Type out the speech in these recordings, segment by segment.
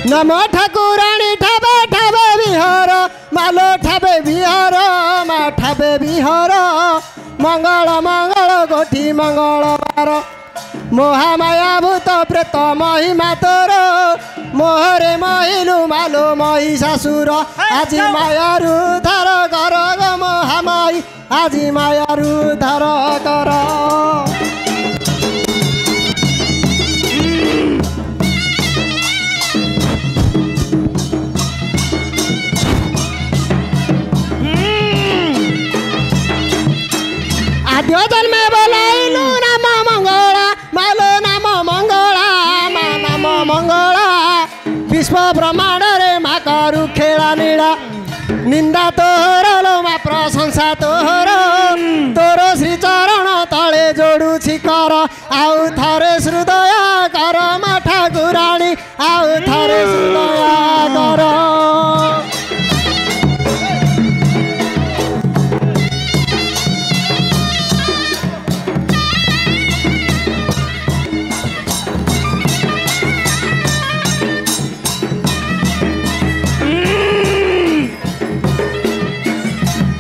नमो ठाकुराणी ठाबे ठाबे विहार मालो ठाबे विहार मा ठाबे विहार मंगल मंगल गोठी मंगलवार महामाया भूत प्रेत महिमा तोर मोहरे महिलु मालो महिषासुर आज मायारु धार कर ग महामाई आज मायारु धार कर आद्य जन्मे बोलाइलु नाम मंगला मालो नाम मंगला मा नाम मंगला विश्व ब्रह्मांड रे मा करु खेला नीला निंदा तोहर लो मा प्रशंसा तोहर तोर श्री चरण तले जोड़ुछि कर आउ थरे हृदय कर मा ठाकुराणी आउ थरे हृदय कर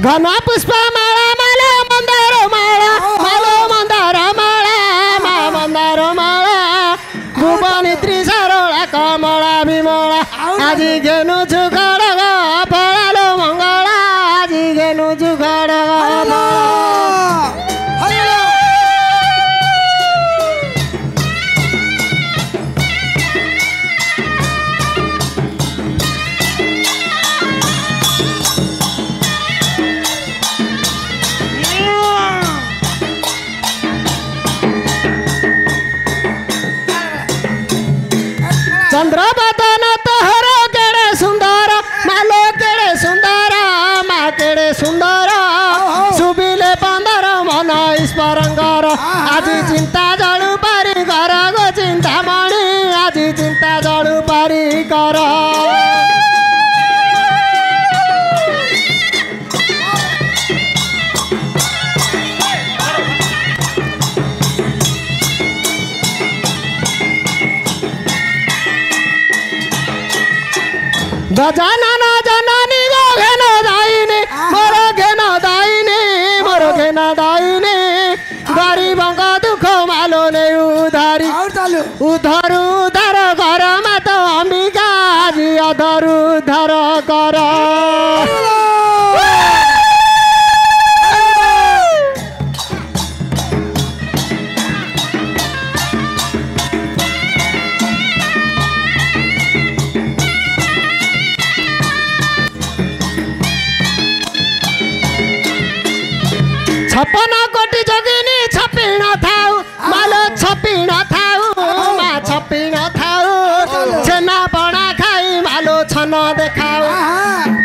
घन पुष्प माला मालो मंदार माला मालो मंदार माला मा मंदार माला भुवनी त्रिसारला कमला विमला आज घेनु जुगाड़ फलालो मंगला आज घेनु जुगाड़ चंद्र बदन तोहर केड़े सुंदर मालो केड़े सुंदर मा केड़े सुंदर सुबिले पंदर मन ईश्वरंगर आज चिंता जड़ू पारी कर गो चिंता मणि आज चिंता जड़ू पारी कर गजानन जननी गो घेन दायिनी मोर घेन दायिनी मोर घेन दायिनी गरीबंग दुख मालो ने उधारी उधर उधार कर मात अंबिका आज अधर उधार कर छपन कोटि जोगिनी छपी न थाऊ मालो छपी न थाऊ मा छपी न थाऊ छेना पणा खाई मालो छन देखाऊ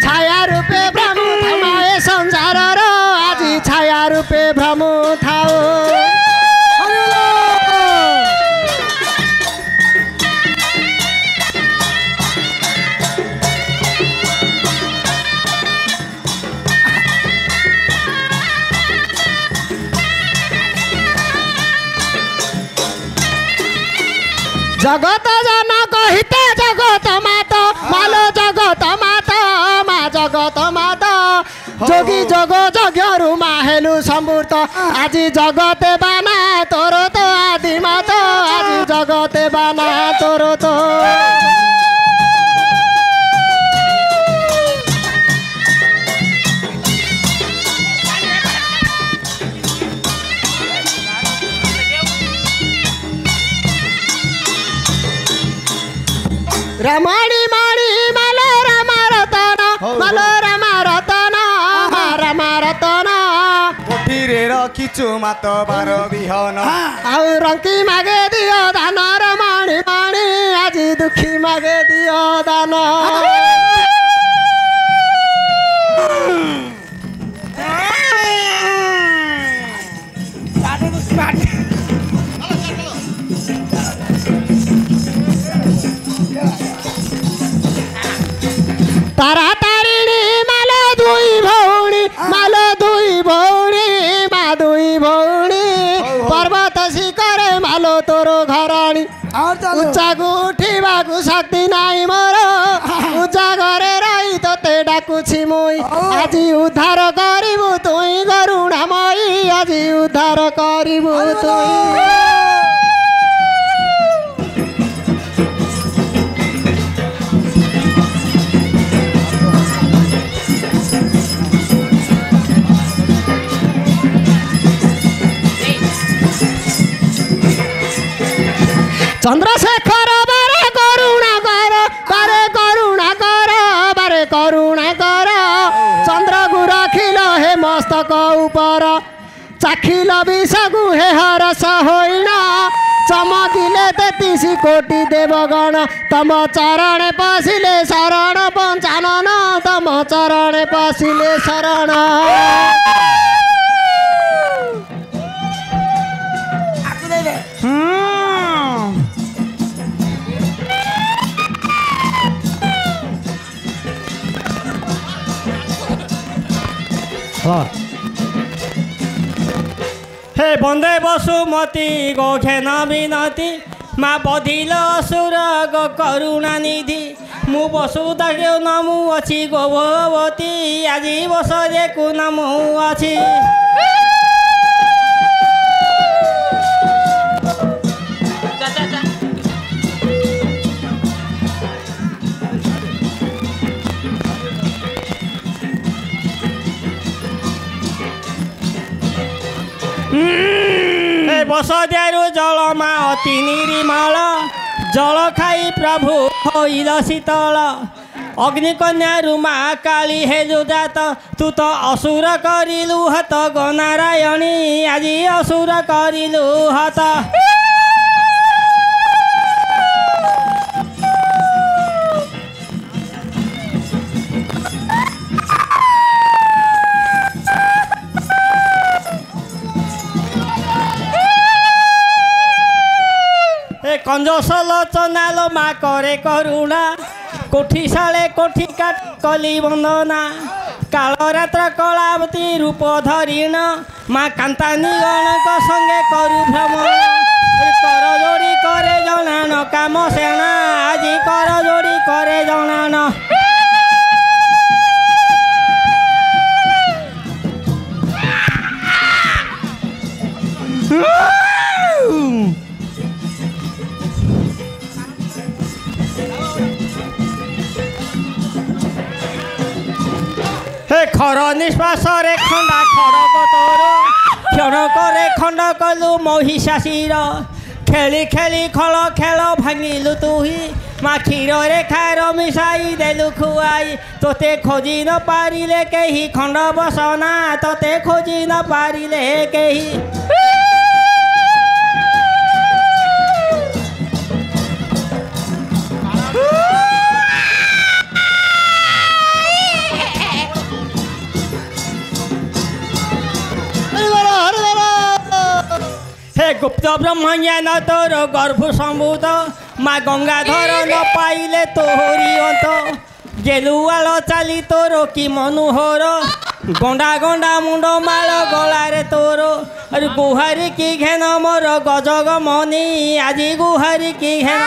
छाया रूपे भ्रमु थमाए संसार रो आज छाया रूपे भ्रमु थाऊ जगत जन कहिते जगत मात मालो जगत मात मा जगत मात जोगी जग जग्यरु माहेलु समूर्त आज जगते बाना तोर तो आदि मात आज जगते बाना तोर तो रमणी मणि मालो राम रतन राम रतन कोठीरे रखिचु मात बार बिहन आउ रंकी मागे दियो दान रमणी मणि आज दुखी मागे दियो दान तारा तारिणी माल दुई भौणी माल दुई भौणी मा दुई भौणी पर्वत शिखरे मालो तोरो घराणी उच्चाको उठिबाको शक्ति नाई मोर उच्चा घरे रही तोते डाकुछि मुई आजि उद्धार करिबु तुई करुणामयी आजि उद्धार करिबु तुई चंद्रशेखर बारे करुणा कर बारे करुणा कर बारे करुणा कर चंद्र को रखिल हे मस्तक ऊपर चाखिल विषगु हे हरस होइना चमकिले 33 कोटि देवगण तम चरण पसिले शरण पंचानन तम चरण पसिले शरण हे बंदे बसुमती गोखेन विनती माँ बधिल असुर गो करुणा निधि मु बसुदेव नमु अछि गोभवती आजि बसरे को नमु अछि बसदेरु जल मा अति निर्मल जल खाई प्रभु होइल शीतल अग्निकन्या मा काली हेलु जात तू तो असुर करिलु हत गनारायणी आजि असुर करिलु हत कंजसल चनाल मा करे करुणा कोठी साले कोठी काट कली बंदना काल रात्र कलावती रूप धरिण माँ कांतानी गणक संगे करु भ्रमण कर जोड़ी करे जनान काम सेना आजि कर जोड़ी करे जनान हे खर निश्वास रे खंडा खड़ग तोर क्षण करे खंड कलु महिषासीर खेली खेली खल खेल भांगिलु तुही माँ क्षीर रे खार मिसाई देलु खुआई तोते खोजी न पारिले केही खंड बसना तोते खोजी न पारिले केही गुप्त ब्रह्मज्ञान तोर गर्भ सम्भूत माँ गंगाधर न पाइले तोहरी अंत गेलुआल चाली तोर कि मनोहर गंडा गंडा मुंड माल गलारे तोर अरे गुहारी की घेन मोर गजग मनी आजि गुहारी की घेन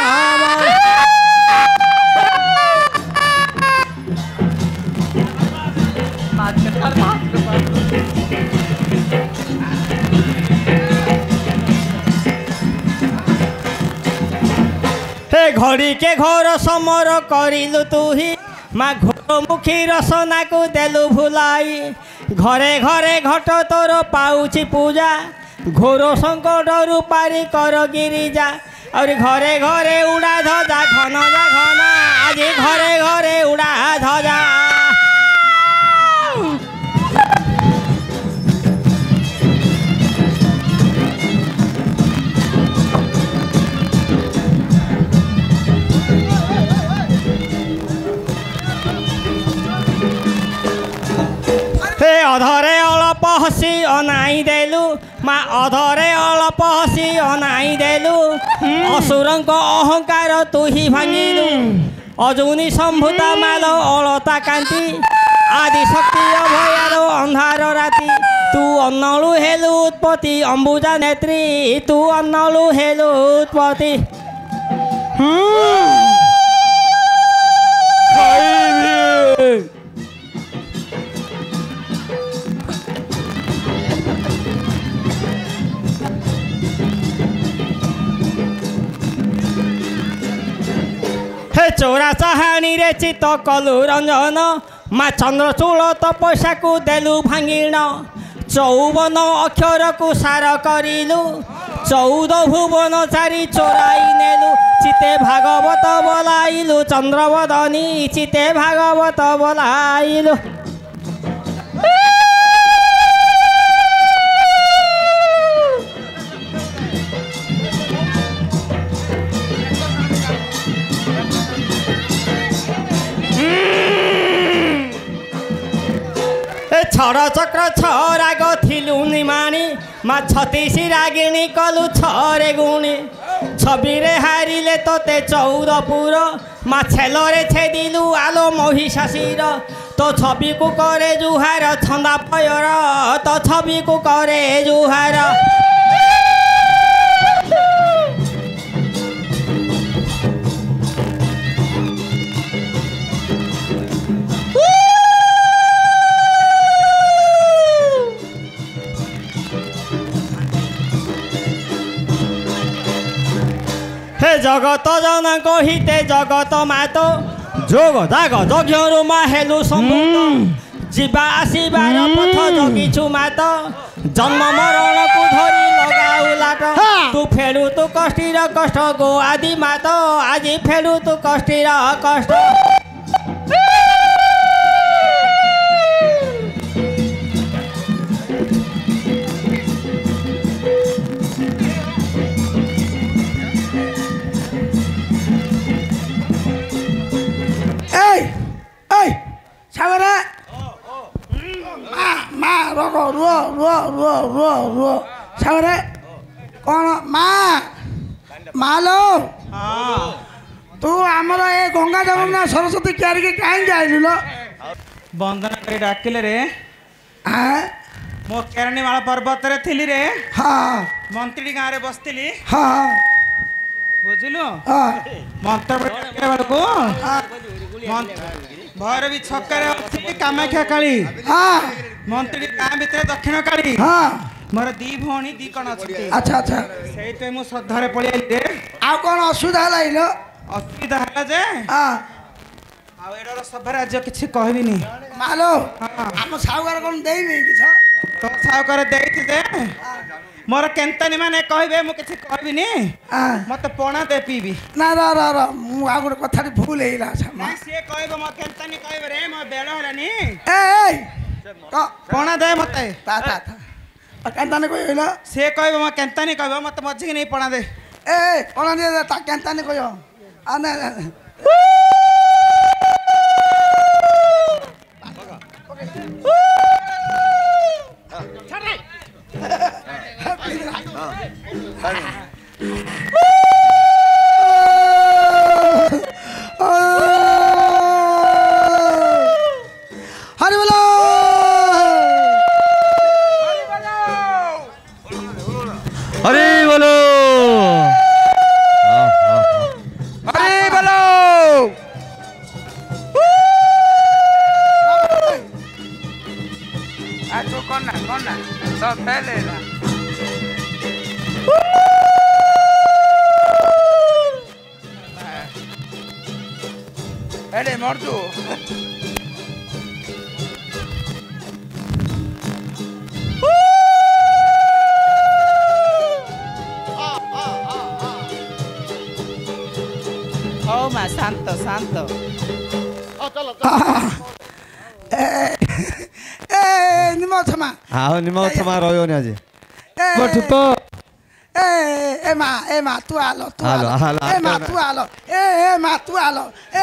हे घड़ी के घर समर करिलु तुही माँ घोर मुखी रसना को देलु भुलाई घरे घरे घट तोर पाउछि पूजा घोर संकट रूपारी कर गिरिजा और घरे घरे उड़ा धजा घन जा घना आज घरे घरे उड़ा धजा अधरे अलप हसी अनाई देलु माँ अधरे अलप हसी अनाई देलु असुरंक अहंकार तुही भांगिलु ଅଯୁନି ସମ୍ଭୁତା ମାଲ ଅଳତା କାନ୍ତି ଆଦି ଶକ୍ତି ଅଭୟାର ଅନ୍ଧାର ରାତି ତୁ ଅନଳୁ ହେଲୁ ଉତ୍ପତ୍ତି ଅମ୍ବୁଜା ନେତ୍ରୀ ତୁ ଅନଳୁ ହେଲୁ ଉତ୍ପତ୍ତି हे चोरा चाहाणी रे चित्त कलु रंजन मा चंद्रचूल तपस्या को देलु भांगिण 54 अक्षर को सार करिलु 14 भुवन चारि चोराई नेलु चिते भागवत बोलाइलु चंद्रवदनी चिते भागवत बोलाइलु छड़ चक्र छराग थिलु निमाणी मा 36 रागिणी कलु छरे गुणी छवि रे हारिले तोते 14 पुर मा छेलरे छेदिलु आलो महिषासीर तो छवि को करे जुहार छंदा पयर तो छवि को करे जुहार हे जगत जनक हिते जगत मात जोग जाग यज्ञ मा हेलु सम्भूत जीवा आसीबार पथ जगिछु मात जन्म मरण को धरी लगाउ लाट तू फेरु तू कष्टीर कष्ट गो आदि मात आजि फेरु तू कष्टीर कष्ट सागरा माँ रुको रुओ रुओ रुओ रुओ रुओ सागरा कौन माँ मालो तू आमर ए गंगा जमुना सरस्वती क्यारी के कहीं जाइलु लो बंदना करे डाकिले रे हाँ मो केरनीमाला पर्वत रे थिली रे हाँ मंत्री गाँव रे बसतिली हाँ बुझिलु हाँ मंत्र डाकिले बेलको भैर भी छक्कर अच्छी कामाख्या काली हाँ मंत्री गाँ भितर दक्षिण काली हाँ मोर दी भौणी दी कण अच्छी अच्छा अच्छा से मु श्रद्धारे पड़ी रे आ कौन असुविधा लाइलो असुविधा है जे हाँ आर सब राज्य किसी कहबिनी मालो आम साहुकार कौन देनी कि तो साहुकार दे मोर केन्तानी माने कहबे मु किसी कहबिनी मते पणा दे पीबी ना रा रा रा मु आ गोटे कथाटी भूल हेला छमा से कहबो म केन्तानी कहबे रे म बेल हलानी ए तो पणा दे मते ता ता ता केन्तानी कहला से कहबो म केन्तानी कहबो मते मझी के नहीं पणा दे ए पणा दे ता केन्तानी कहो आ ना हरि बोलो हरि बोलो हरि बोलो आज कौन ना तो पहले ना पहले मर दो Oh, ma santo, santo. निमो छमा हाँ निमो क्षमा रह्यो नि अझै ए मा तू आलो हालो, हालो, ए मा तू आलो ए मा तू आलो ए